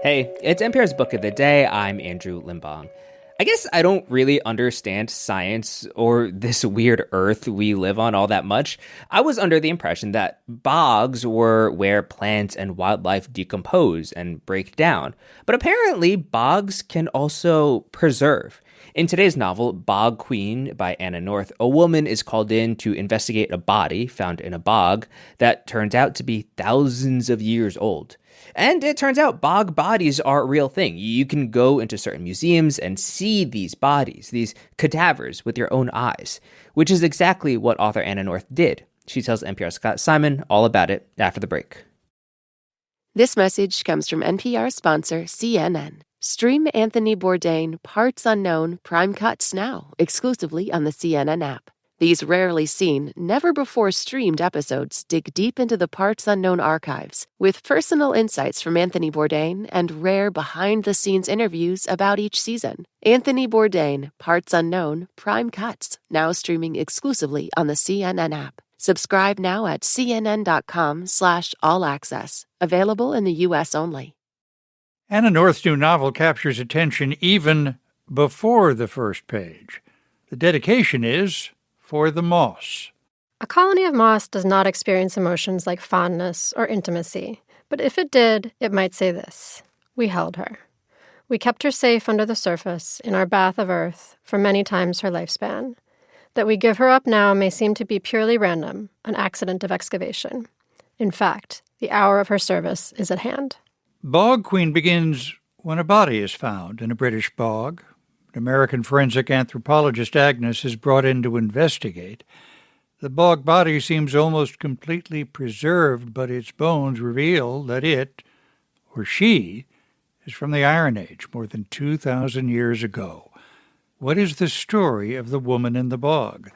Hey, it's NPR's Book of the Day. I'm Andrew Limbong. I guess I don't really understand science or this weird earth we live on all that much. I was under the impression that bogs were where plants and wildlife decompose and break down. But apparently, bogs can also preserve. In today's novel, Bog Queen by Anna North, a woman is called in to investigate a body found in a bog that turns out to be thousands of years old. And it turns out bog bodies are a real thing. You can go into certain museums and see these bodies, these cadavers, with your own eyes, which is exactly what author Anna North did. She tells NPR's Scott Simon all about it after the break. This message comes from NPR sponsor CNN. Stream Anthony Bourdain Parts Unknown Prime Cuts now, exclusively on the CNN app. These rarely seen, never-before-streamed episodes dig deep into the Parts Unknown archives with personal insights from Anthony Bourdain and rare behind-the-scenes interviews about each season. Anthony Bourdain, Parts Unknown, Prime Cuts, now streaming exclusively on the CNN app. Subscribe now at cnn.com/all-access. Available in the U.S. only. Anna North's new novel captures attention even before the first page. The dedication is For the Moss. A colony of moss does not experience emotions like fondness or intimacy, but if it did, it might say this: we held her. We kept her safe under the surface, in our bath of earth, for many times her lifespan. That we give her up now may seem to be purely random, an accident of excavation. In fact, the hour of her service is at hand. Bog Queen begins when a body is found in a British bog. American forensic anthropologist Agnes is brought in to investigate. The bog body seems almost completely preserved, but its bones reveal that it, or she, is from the Iron Age, more than 2,000 years ago. What is the story of the woman in the bog?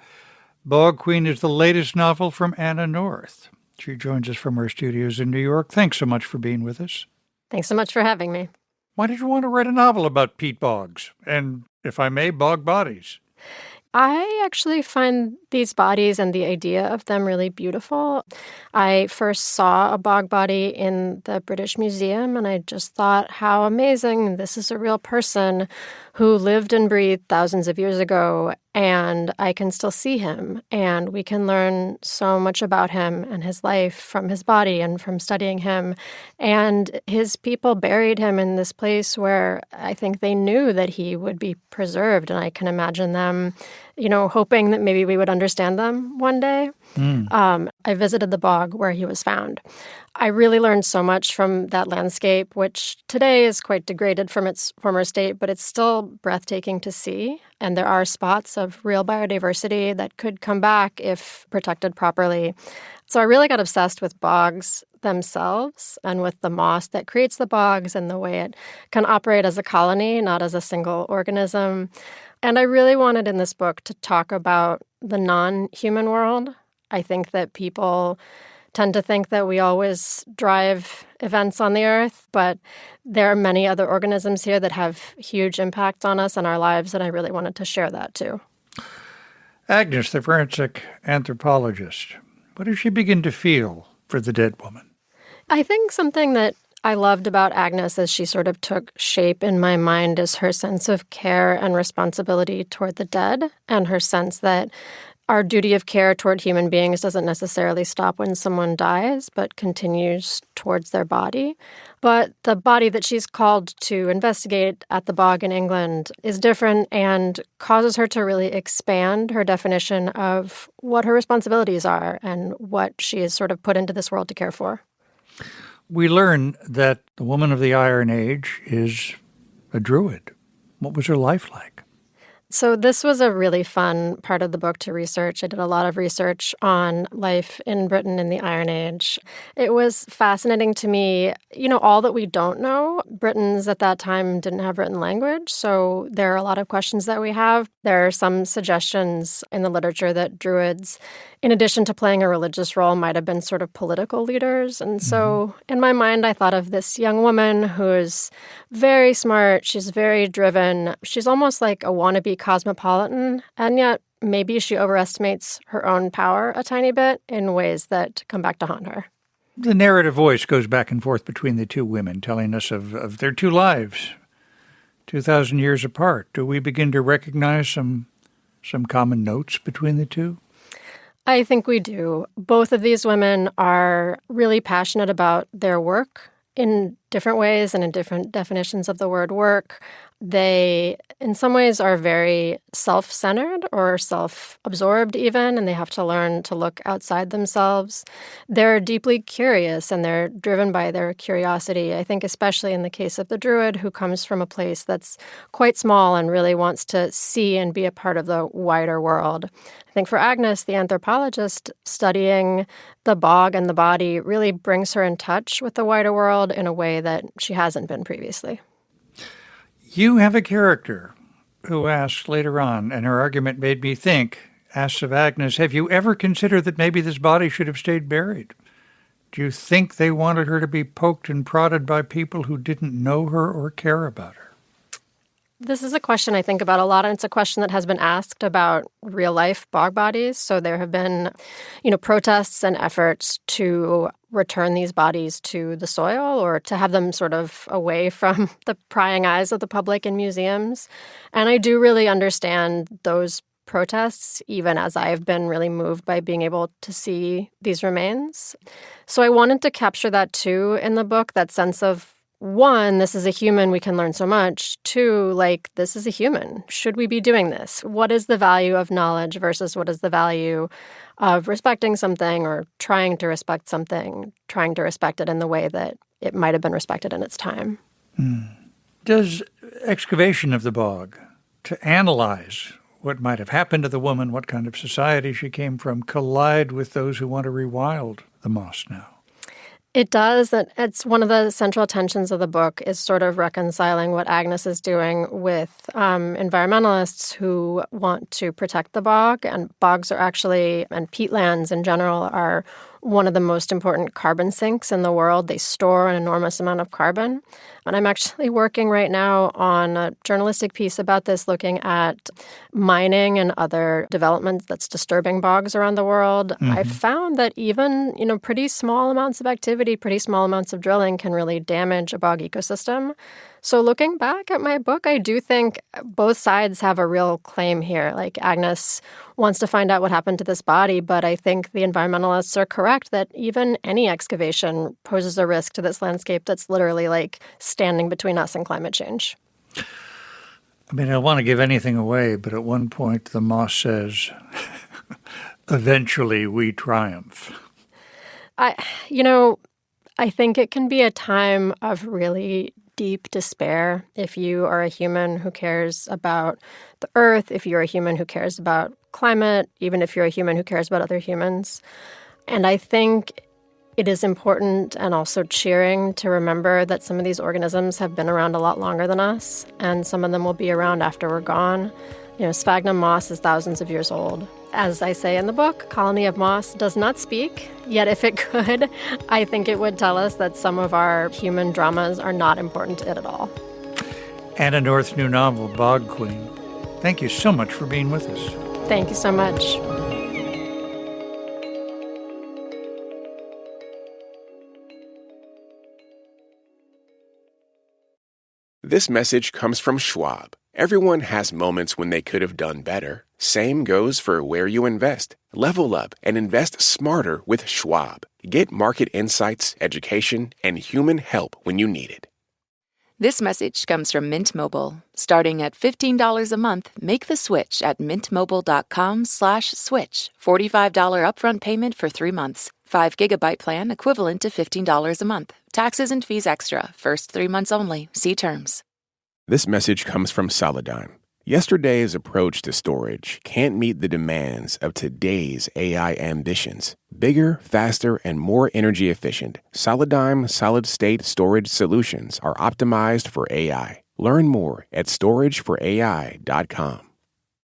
Bog Queen is the latest novel from Anna North. She joins us from our studios in New York. Thanks so much for being with us. Thanks so much for having me. Why did you want to write a novel about peat bogs and, if I may, bog bodies? I actually find these bodies and the idea of them really beautiful. I first saw a bog body in the British Museum, and I just thought, how amazing. This is a real person who lived and breathed thousands of years ago, and I can still see him, and we can learn so much about him and his life from his body and from studying him. And his people buried him in this place where I think they knew that he would be preserved, and I can imagine them, hoping that maybe we would understand them one day. I visited the bog where he was found. I really learned so much from that landscape, which today is quite degraded from its former state, but it's still breathtaking to see. And there are spots of real biodiversity that could come back if protected properly. So I really got obsessed with bogs themselves and with the moss that creates the bogs and the way it can operate as a colony, not as a single organism. And I really wanted in this book to talk about the non-human world. I think that people tend to think that we always drive events on the earth, but there are many other organisms here that have huge impacts on us and our lives, and I really wanted to share that too. Agnes, the forensic anthropologist, what does she begin to feel for the dead woman? I think something that I loved about Agnes as she sort of took shape in my mind is her sense of care and responsibility toward the dead, and her sense that our duty of care toward human beings doesn't necessarily stop when someone dies, but continues towards their body. But the body that she's called to investigate at the bog in England is different and causes her to really expand her definition of what her responsibilities are and what she is sort of put into this world to care for. We learn that the woman of the Iron Age is a druid. What was her life like? So this was a really fun part of the book to research. I did a lot of research on life in Britain in the Iron Age. It was fascinating to me, all that we don't know. Britons at that time didn't have written language, so there are a lot of questions that we have. There are some suggestions in the literature that druids, in addition to playing a religious role, might have been sort of political leaders. And so in my mind, I thought of this young woman who's very smart. She's very driven. She's almost like a wannabe cosmopolitan, and yet maybe she overestimates her own power a tiny bit in ways that come back to haunt her. The narrative voice goes back and forth between the two women, telling us of their two lives, 2,000 years apart. Do we begin to recognize some common notes between the two? I think we do. Both of these women are really passionate about their work in different ways and in different definitions of the word work. They, in some ways, are very self-centered or self-absorbed even, and they have to learn to look outside themselves. They're deeply curious, and they're driven by their curiosity. I think especially in the case of the Druid, who comes from a place that's quite small and really wants to see and be a part of the wider world. I think for Agnes, the anthropologist, studying the bog and the body really brings her in touch with the wider world in a way that she hasn't been previously. You have a character who asks later on, and her argument made me think, asks of Agnes, have you ever considered that maybe this body should have stayed buried? Do you think they wanted her to be poked and prodded by people who didn't know her or care about her? This is a question I think about a lot, and it's a question that has been asked about real-life bog bodies. So there have been, protests and efforts to return these bodies to the soil or to have them sort of away from the prying eyes of the public in museums. And I do really understand those protests, even as I've been really moved by being able to see these remains. So I wanted to capture that too in the book, that sense of, one, this is a human, we can learn so much. Two, this is a human. Should we be doing this? What is the value of knowledge versus what is the value of respecting something or trying to respect something, trying to respect it in the way that it might have been respected in its time? Does excavation of the bog, to analyze what might have happened to the woman, what kind of society she came from, collide with those who want to rewild the moss now? It does. It's one of the central tensions of the book is sort of reconciling what Agnes is doing with environmentalists who want to protect the bog. And bogs are actually, and peatlands in general, are one of the most important carbon sinks in the world. They store an enormous amount of carbon. And I'm actually working right now on a journalistic piece about this, looking at mining and other developments that's disturbing bogs around the world. Mm-hmm. I've found that even, pretty small amounts of activity, pretty small amounts of drilling can really damage a bog ecosystem. So looking back at my book, I do think both sides have a real claim here. Agnes wants to find out what happened to this body, but I think the environmentalists are correct that even any excavation poses a risk to this landscape that's literally standing between us and climate change. I don't want to give anything away, but at one point the moss says, eventually we triumph. I think it can be a time of really deep despair if you are a human who cares about the earth, if you're a human who cares about climate, even if you're a human who cares about other humans. And I think it is important and also cheering to remember that some of these organisms have been around a lot longer than us, and some of them will be around after we're gone. Sphagnum moss is thousands of years old. As I say in the book, Colony of Moss does not speak, yet if it could, I think it would tell us that some of our human dramas are not important to it at all. Anna North's new novel, Bog Queen. Thank you so much for being with us. Thank you so much. This message comes from Schwab. Everyone has moments when they could have done better. Same goes for where you invest. Level up and invest smarter with Schwab. Get market insights, education, and human help when you need it. This message comes from Mint Mobile. Starting at $15 a month, make the switch at mintmobile.com/switch. $45 upfront payment for 3 months. 5 gigabyte plan equivalent to $15 a month. Taxes and fees extra. First 3 months only. See terms. This message comes from Solidigm. Yesterday's approach to storage can't meet the demands of today's AI ambitions. Bigger, faster, and more energy efficient, Solidigm solid-state storage solutions are optimized for AI. Learn more at storageforai.com.